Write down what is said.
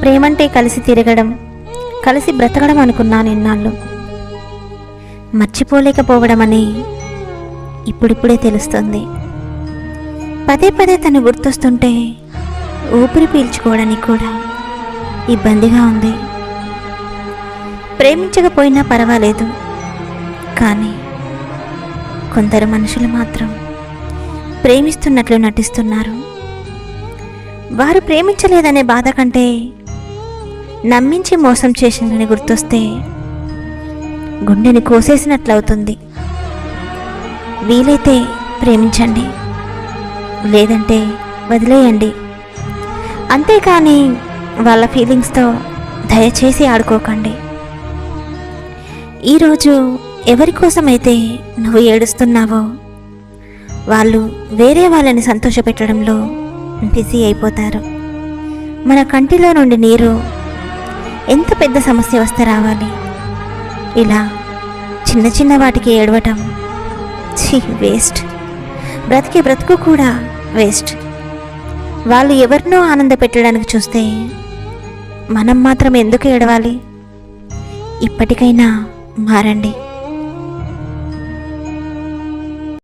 ప్రేమంటే కలిసి తిరగడం, కలిసి బ్రతకడం అనుకున్నాను ఎన్నాళ్ళు. మర్చిపోలేకపోవడమని ఇప్పుడిప్పుడే తెలుస్తుంది. పదే పదే తను గుర్తొస్తుంటే ఊపిరి పీల్చుకోవడానికి కూడా ఇబ్బందిగా ఉంది. ప్రేమించకపోయినా పర్వాలేదు, కానీ కొందరు మనుషులు మాత్రం ప్రేమిస్తున్నట్లు నటిస్తున్నారు. వారు ప్రేమించలేదనే బాధ కంటే నమ్మించి మోసం చేసిందని గుర్తొస్తే గుండెని కోసేసినట్లవుతుంది. వీలైతే ప్రేమించండి, లేదంటే వదిలేయండి. అంతేకాని వాళ్ళ ఫీలింగ్స్తో దయచేసి ఆడుకోకండి. ఈరోజు ఎవరి కోసమైతే నువ్వు ఏడుస్తున్నావో వాళ్ళు వేరే వాళ్ళని సంతోషపెట్టడంలో బిజీ అయిపోతారు. మన కంటిలో నుండి నీరు ఎంత పెద్ద సమస్య వస్తే రావాలి? ఇలా చిన్న చిన్న వాటికి ఏడవటం వేస్ట్. బ్రతికే బ్రతుకు కూడా వేస్ట్. వాళ్ళు ఎవరినో ఆనంద పెట్టడానికి చూస్తే మనం మాత్రం ఎందుకు ఏడవాలి? ఇప్పటికైనా మారండి.